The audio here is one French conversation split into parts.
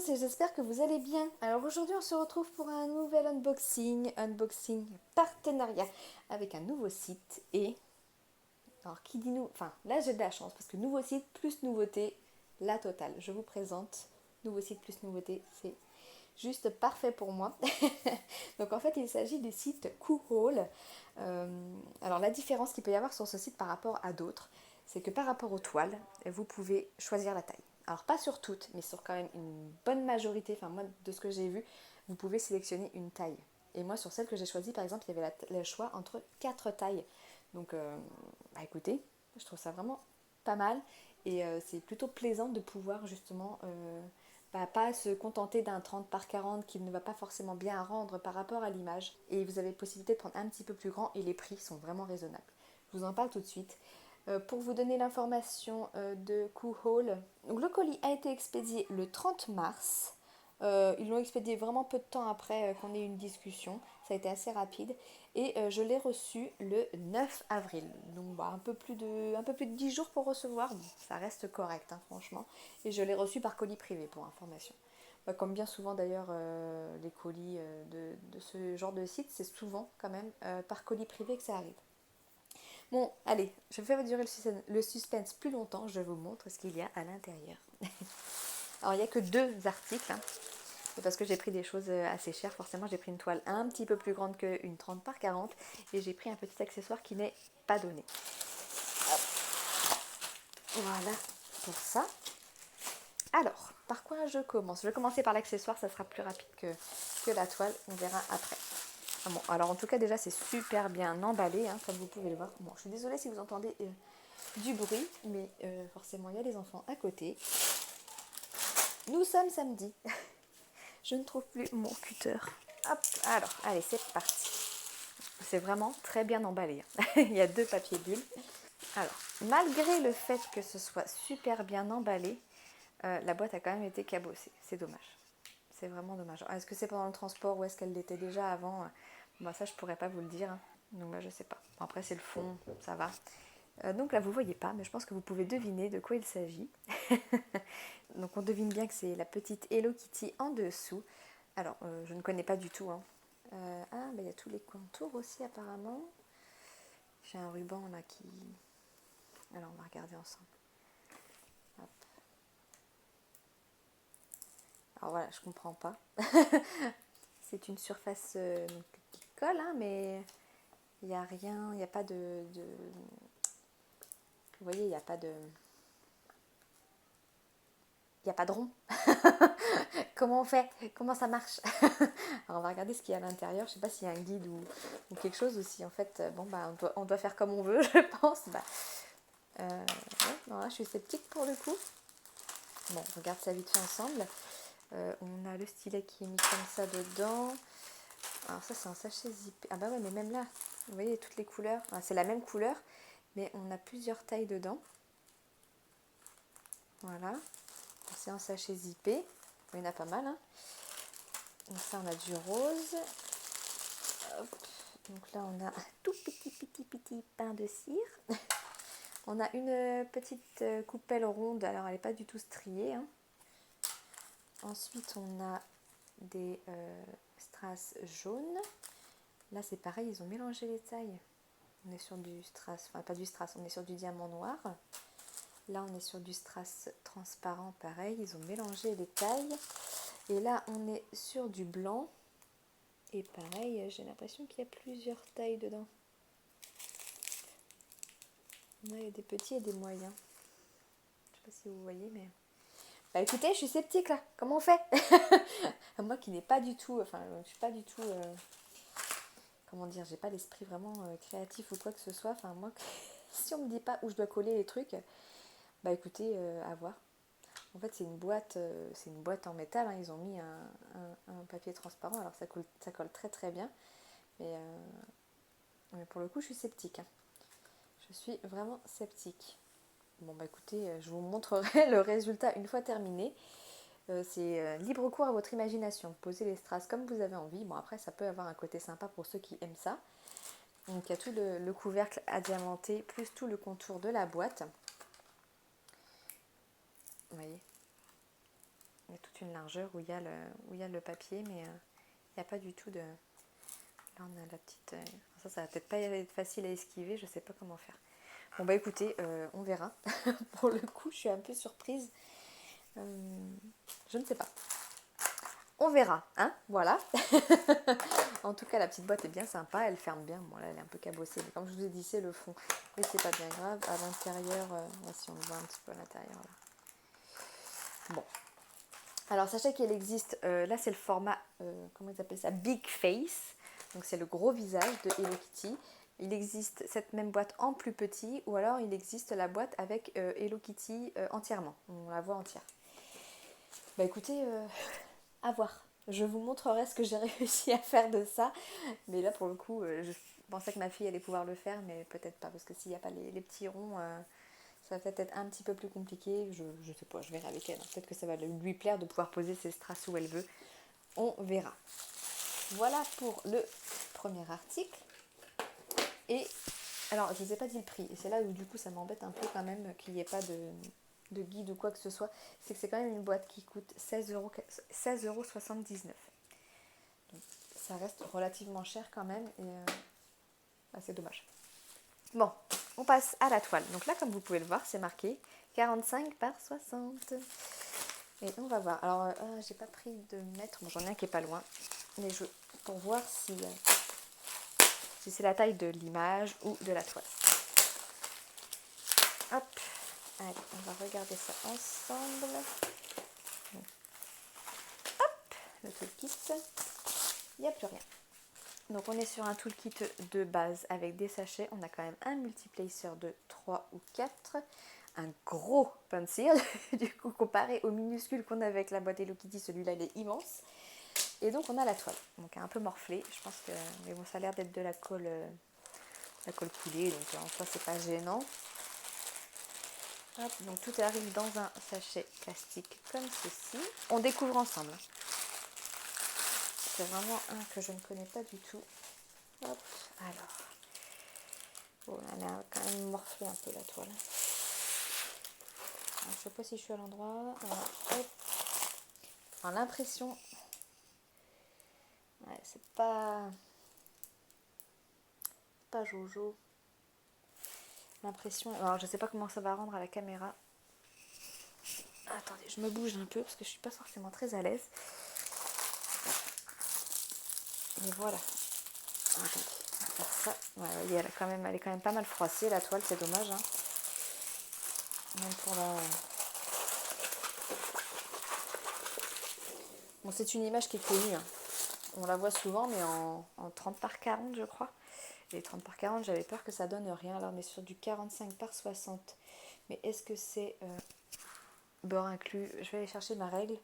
et j'espère que vous allez bien. Alors aujourd'hui on se retrouve pour un nouvel unboxing partenariat avec un nouveau site et... Alors qui dit nous... Enfin là j'ai de la chance parce que nouveau site plus nouveauté, la totale. Je vous présente nouveau site plus nouveauté, c'est juste parfait pour moi. Donc en fait il s'agit du site Cool. Alors la différence qu'il peut y avoir sur ce site par rapport à d'autres, c'est que par rapport aux toiles, vous pouvez choisir la taille. Alors pas sur toutes, mais sur quand même une bonne majorité, enfin moi de ce que j'ai vu, vous pouvez sélectionner une taille. Et moi sur celle que j'ai choisie par exemple, il y avait le choix entre 4 tailles. Donc bah écoutez, je trouve ça vraiment pas mal. Et c'est plutôt plaisant de pouvoir justement pas se contenter d'un 30 par 40 qui ne va pas forcément bien rendre par rapport à l'image. Et vous avez possibilité de prendre un petit peu plus grand et les prix sont vraiment raisonnables. Je vous en parle tout de suite. Pour vous donner l'information de Cool, donc le colis a été expédié le 30 mars. Ils l'ont expédié vraiment peu de temps après qu'on ait eu une discussion. Ça a été assez rapide. Et je l'ai reçu le 9 avril. Donc bah, un peu plus de 10 jours pour recevoir. Bon, ça reste correct, hein, franchement. Et je l'ai reçu par colis privé pour information. Bah, comme bien souvent d'ailleurs, les colis de ce genre de site, c'est souvent quand même par colis privé que ça arrive. Bon, allez, je vais durer le suspense plus longtemps. Je vous montre ce qu'il y a à l'intérieur. Alors, il n'y a que 2 articles. Hein. C'est parce que j'ai pris des choses assez chères. Forcément, j'ai pris une toile un petit peu plus grande qu'une 30 par 40. Et j'ai pris un petit accessoire qui n'est pas donné. Hop. Voilà pour ça. Alors, par quoi je commence? Je vais commencer par l'accessoire. Ça sera plus rapide que la toile. On verra après. Ah bon, alors en tout cas, déjà, c'est super bien emballé, hein, comme vous pouvez le voir. Bon, je suis désolée si vous entendez du bruit, mais forcément, il y a les enfants à côté. Nous sommes samedi. Je ne trouve plus mon cutter. Hop, alors, allez, c'est parti. C'est vraiment très bien emballé. Il y a 2 papiers bulles. Alors, malgré le fait que ce soit super bien emballé, la boîte a quand même été cabossée. C'est dommage. C'est vraiment dommage. Est-ce que c'est pendant le transport ou est-ce qu'elle l'était déjà avant? Bah, ça, je pourrais pas vous le dire. Hein. Donc là, je sais pas. Bon, après, c'est le fond, ça va. Donc là, vous voyez pas, mais je pense que vous pouvez deviner de quoi il s'agit. Donc on devine bien que c'est la petite Hello Kitty en dessous. Alors, je ne connais pas du tout. Hein. Il y a tous les contours aussi apparemment. J'ai un ruban là qui... Alors, on va regarder ensemble. Hop. Alors voilà, je comprends pas. C'est une surface qui colle, hein, mais il n'y a rien, il n'y a pas de... Vous voyez, il n'y a pas de... Il n'y a pas de rond. Comment on fait? Comment ça marche? Alors on va regarder ce qu'il y a à l'intérieur. Je ne sais pas s'il y a un guide ou quelque chose aussi. En fait, bon, bah, on doit faire comme on veut, je pense. Bah, ouais, non, là, je suis sceptique pour le coup. Bon, on regarde ça vite fait ensemble. On a le stylet qui est mis comme ça dedans. Alors ça, c'est un sachet zippé. Ah bah ouais, mais même là, vous voyez toutes les couleurs. Ah, c'est la même couleur, mais on a plusieurs tailles dedans. Voilà. C'est un sachet zippé. Il y en a pas mal. Hein. Donc ça, on a du rose. Hop. Donc là, on a un tout petit pain de cire. On a une petite coupelle ronde. Alors, elle n'est pas du tout striée. Hein. Ensuite, on a des strass jaunes. Là, c'est pareil, ils ont mélangé les tailles. On est sur du strass, enfin pas du strass, on est sur du diamant noir. Là, on est sur du strass transparent, pareil, ils ont mélangé les tailles. Et là, on est sur du blanc. Et pareil, j'ai l'impression qu'il y a plusieurs tailles dedans. Là, il y a des petits et des moyens. Je sais pas si vous voyez, mais... Bah écoutez, je suis sceptique là, comment on fait? Moi qui n'ai pas du tout, enfin, je suis pas du tout... comment dire, j'ai pas l'esprit vraiment créatif ou quoi que ce soit. Enfin, moi, si on me dit pas où je dois coller les trucs, bah écoutez, à voir. En fait, c'est une boîte en métal. Hein. Ils ont mis un papier transparent. Alors, ça colle très très bien. Mais pour le coup, je suis sceptique. Hein. Je suis vraiment sceptique. Bon, bah écoutez, je vous montrerai le résultat une fois terminé. C'est libre cours à votre imagination. Posez les strass comme vous avez envie. Bon, après, ça peut avoir un côté sympa pour ceux qui aiment ça. Donc, il y a tout le couvercle à diamanter, plus tout le contour de la boîte. Vous voyez. il y a toute une largeur où il y a le papier, mais il n'y a pas du tout de... Là, on a la petite... ça va peut-être pas être facile à esquiver, je sais pas comment faire. Bon, bah écoutez, on verra. Pour le coup, je suis un peu surprise. Je ne sais pas. On verra, hein, voilà. En tout cas, la petite boîte est bien sympa, elle ferme bien. Bon, là, elle est un peu cabossée, mais comme je vous ai dit, c'est le fond. Mais c'est pas bien grave. À l'intérieur, si on le voit un petit peu à l'intérieur, là. Bon. Alors, sachez qu'il existe, là, c'est le format, comment ils appellent ça, Big Face. Donc, c'est le gros visage de Hello Kitty. Il existe cette même boîte en plus petit, ou alors il existe la boîte avec Hello Kitty entièrement. On la voit entière. Bah écoutez, à voir. Je vous montrerai ce que j'ai réussi à faire de ça. Mais là, pour le coup, je pensais que ma fille allait pouvoir le faire, mais peut-être pas. Parce que s'il n'y a pas les petits ronds, ça va peut-être être un petit peu plus compliqué. Je sais pas, je verrai avec elle. Peut-être que ça va lui plaire de pouvoir poser ses strass où elle veut. On verra. Voilà pour le premier article. Et alors, je ne vous ai pas dit le prix. Et c'est là où du coup, ça m'embête un peu quand même qu'il n'y ait pas de guide ou quoi que ce soit. C'est que c'est quand même une boîte qui coûte 16,79 €. Donc, ça reste relativement cher quand même. Et c'est dommage. Bon, on passe à la toile. Donc là, comme vous pouvez le voir, c'est marqué 45 par 60. Et on va voir. Alors, j'ai pas pris de mètre. Bon, j'en ai un qui est pas loin. Mais pour voir si c'est la taille de l'image ou de la toile. Hop. Allez, on va regarder ça ensemble. Donc, hop, le toolkit. Il n'y a plus rien. Donc on est sur un toolkit de base avec des sachets. On a quand même un multiplacer de 3 ou 4. Un gros pencil. Du coup, comparé au minuscule qu'on a avec la boîte Hello Kitty, celui-là il est immense. Et donc on a la toile. Donc un peu morflée. Je pense que... Mais bon, ça a l'air d'être de la colle coulée. Donc en soi, c'est pas gênant. Hop, donc tout arrive dans un sachet plastique comme ceci. On découvre ensemble. C'est vraiment un que je ne connais pas du tout. Hop, alors. Oh, elle a quand même morflé un peu la toile. Alors, je sais pas si je suis à l'endroit. Hop. Alors, l'impression... Ouais, c'est pas Jojo. L'impression... Alors, je sais pas comment ça va rendre à la caméra. Attendez, je me bouge un peu parce que je suis pas forcément très à l'aise. Et voilà. Attendez, on va faire ça. Ouais, vous voyez, elle est quand même pas mal froissée la toile, c'est dommage. Hein. Même pour la... Bon, c'est une image qui est connue. Hein. On la voit souvent, mais en 30 par 40, je crois. Les 30 par 40, j'avais peur que ça donne rien. Alors, on est sur du 45 par 60. Mais est-ce que c'est bord inclus? Je vais aller chercher ma règle.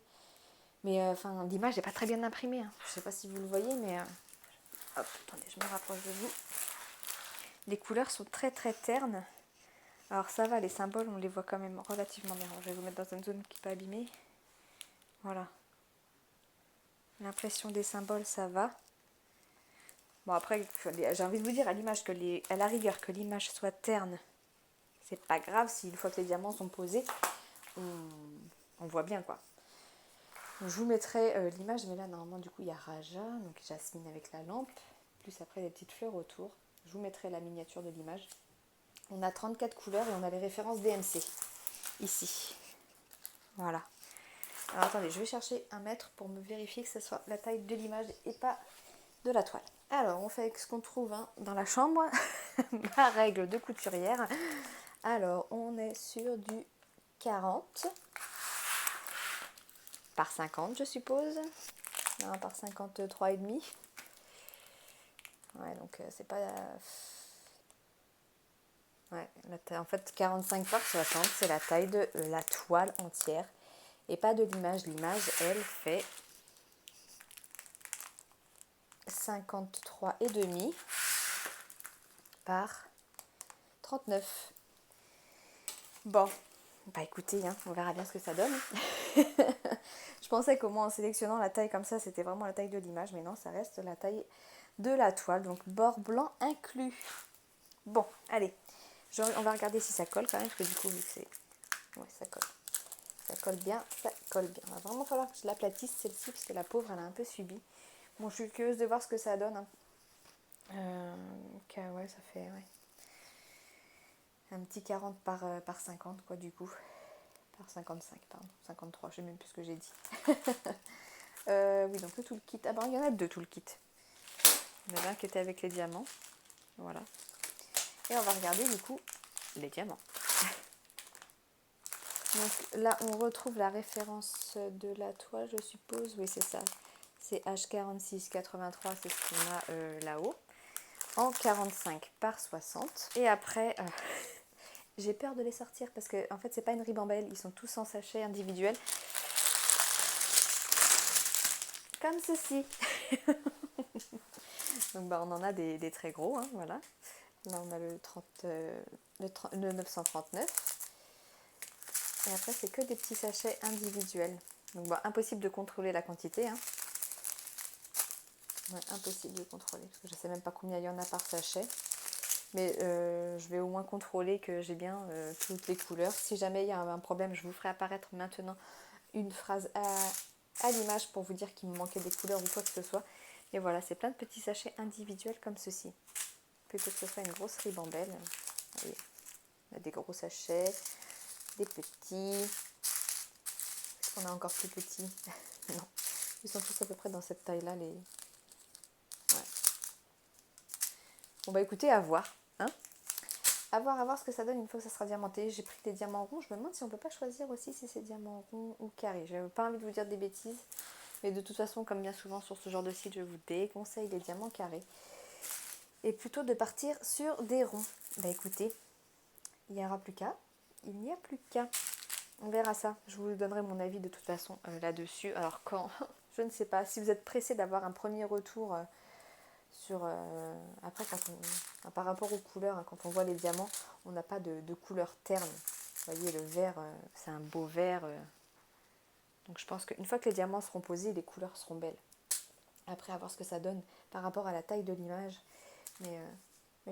Mais l'image n'est pas très bien imprimée. Hein. Je ne sais pas si vous le voyez, mais... Hop, attendez, je me rapproche de vous. Les couleurs sont très très ternes. Alors ça va, les symboles, on les voit quand même relativement bien. Je vais vous mettre dans une zone qui n'est pas abîmée. Voilà. L'impression des symboles, ça va. Bon, après, j'ai envie de vous dire, à la rigueur, que l'image soit terne, c'est pas grave si une fois que les diamants sont posés, on voit bien quoi. Donc, je vous mettrai l'image, mais là, normalement, du coup, il y a Raja, donc Jasmine avec la lampe, plus après des petites fleurs autour. Je vous mettrai la miniature de l'image. On a 34 couleurs et on a les références DMC, ici. Voilà. Alors, attendez, je vais chercher un mètre pour me vérifier que ce soit la taille de l'image et pas de la toile. Alors, on fait avec ce qu'on trouve dans la chambre, ma règle de couturière. Alors, on est sur du 40 par 50, je suppose. Non, par 53,5. Ouais, donc c'est pas... Ouais, en fait, 45 par 60, c'est la taille de la toile entière. Et pas de l'image. L'image, elle, fait 53,5 par 39. Bon, bah écoutez, hein, on verra bien ce que ça donne. Je pensais qu'au moins en sélectionnant la taille comme ça, c'était vraiment la taille de l'image, mais non, ça reste la taille de la toile, donc bord blanc inclus. Bon, allez, on va regarder si ça colle quand même, parce que du coup, vu que c'est... Ouais, ça colle. Ça colle bien, ça colle bien. Il va vraiment falloir que je l'aplatisse celle-ci parce que la pauvre elle a un peu subi. Bon, je suis curieuse de voir ce que ça donne. Hein. Ouais, ça fait un petit 40 par 50 quoi du coup. Par 55, pardon. 53, je sais même plus ce que j'ai dit. Oui, donc le toolkit. Ah ben, il y en a deux toolkits. Il y en a un qui était avec les diamants. Voilà. Et on va regarder du coup les diamants. Donc là, on retrouve la référence de la toile, je suppose. Oui, c'est ça. C'est H4683, c'est ce qu'on a là-haut. En 45 par 60. Et après, j'ai peur de les sortir parce que en fait, c'est pas une ribambelle. Ils sont tous en sachet individuel. Comme ceci. Donc bah, on en a des très gros, hein, voilà. Là on a le 939. Et après c'est que des petits sachets individuels. Donc bah, impossible de contrôler la quantité. Hein. Ouais, impossible de contrôler, parce que je ne sais même pas combien il y en a par sachet. Mais je vais au moins contrôler que j'ai bien toutes les couleurs. Si jamais il y a un problème, je vous ferai apparaître maintenant une phrase à l'image pour vous dire qu'il me manquait des couleurs ou quoi que ce soit. Et voilà, c'est plein de petits sachets individuels comme ceci. Plutôt que ce soit une grosse ribambelle. Voyez, il y a des gros sachets, des petits. Est-ce qu'on a encore plus petits? Non, ils sont tous à peu près dans cette taille-là. Ouais. Bon bah écoutez, à voir. Hein, à voir ce que ça donne une fois que ça sera diamanté. J'ai pris des diamants ronds. Je me demande si on peut pas choisir aussi si c'est diamant rond ou carré. J'avais pas envie de vous dire des bêtises. Mais de toute façon, comme bien souvent sur ce genre de site, je vous déconseille les diamants carrés. Et plutôt de partir sur des ronds. Bah écoutez, il n'y aura plus qu'à. Il n'y a plus qu'à. On verra ça. Je vous donnerai mon avis de toute façon là-dessus. Alors quand, je ne sais pas. Si vous êtes pressé d'avoir un premier retour sur... après, par rapport aux couleurs, hein, quand on voit les diamants, on n'a pas de couleur terne. Vous voyez, le vert, c'est un beau vert. Donc je pense qu'une fois que les diamants seront posés, les couleurs seront belles. Après, à voir ce que ça donne par rapport à la taille de l'image. Mais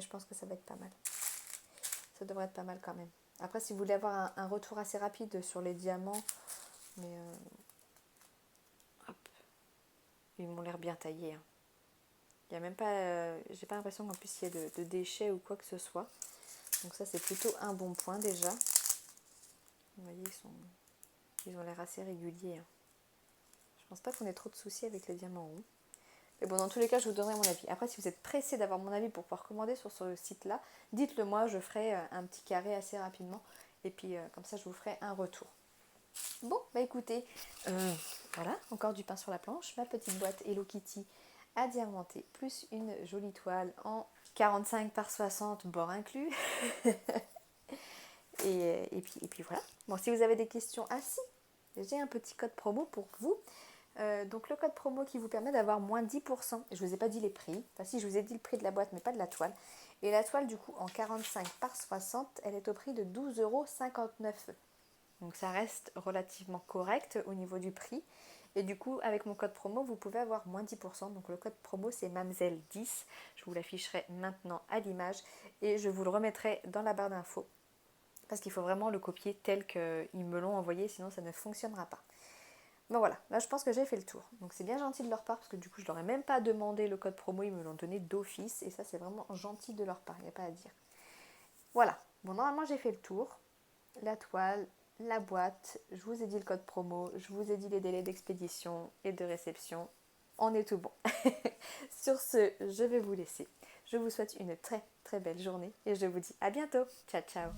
je pense que ça va être pas mal. Ça devrait être pas mal quand même. Après, si vous voulez avoir un retour assez rapide sur les diamants, mais hop, ils m'ont l'air bien taillés. Hein. Il y a même pas, j'ai pas l'impression qu'en plus il y ait de déchets ou quoi que ce soit. Donc ça, c'est plutôt un bon point déjà. Vous voyez, ils ont l'air assez réguliers. Hein. Je pense pas qu'on ait trop de soucis avec les diamants ronds. Mais bon, dans tous les cas, je vous donnerai mon avis. Après, si vous êtes pressé d'avoir mon avis pour pouvoir commander sur ce site-là, dites-le moi, je ferai un petit carré assez rapidement. Et puis, comme ça, je vous ferai un retour. Bon, bah écoutez, voilà, encore du pain sur la planche. Ma petite boîte Hello Kitty à diamanter, plus une jolie toile en 45 par 60, bord inclus. et puis voilà. Bon, si vous avez des questions, si, j'ai un petit code promo pour vous. Donc le code promo qui vous permet d'avoir moins 10%. Je ne vous ai pas dit les prix. Enfin si, je vous ai dit le prix de la boîte, mais pas de la toile. Et la toile, du coup, en 45 par 60, elle est au prix de 12,59 €. Donc ça reste relativement correct au niveau du prix. Et du coup, avec mon code promo, vous pouvez avoir moins 10%. Donc le code promo, c'est Mamzelle10. Je vous l'afficherai maintenant à l'image. Et je vous le remettrai dans la barre d'infos. Parce qu'il faut vraiment le copier tel qu'ils me l'ont envoyé, sinon ça ne fonctionnera pas. Bon voilà, là je pense que j'ai fait le tour. Donc c'est bien gentil de leur part parce que du coup je leur ai même pas demandé le code promo, ils me l'ont donné d'office et ça c'est vraiment gentil de leur part, il n'y a pas à dire. Voilà, bon normalement j'ai fait le tour. La toile, la boîte, je vous ai dit le code promo, je vous ai dit les délais d'expédition et de réception. On est tout bon. Sur ce, je vais vous laisser. Je vous souhaite une très très belle journée et je vous dis à bientôt. Ciao ciao.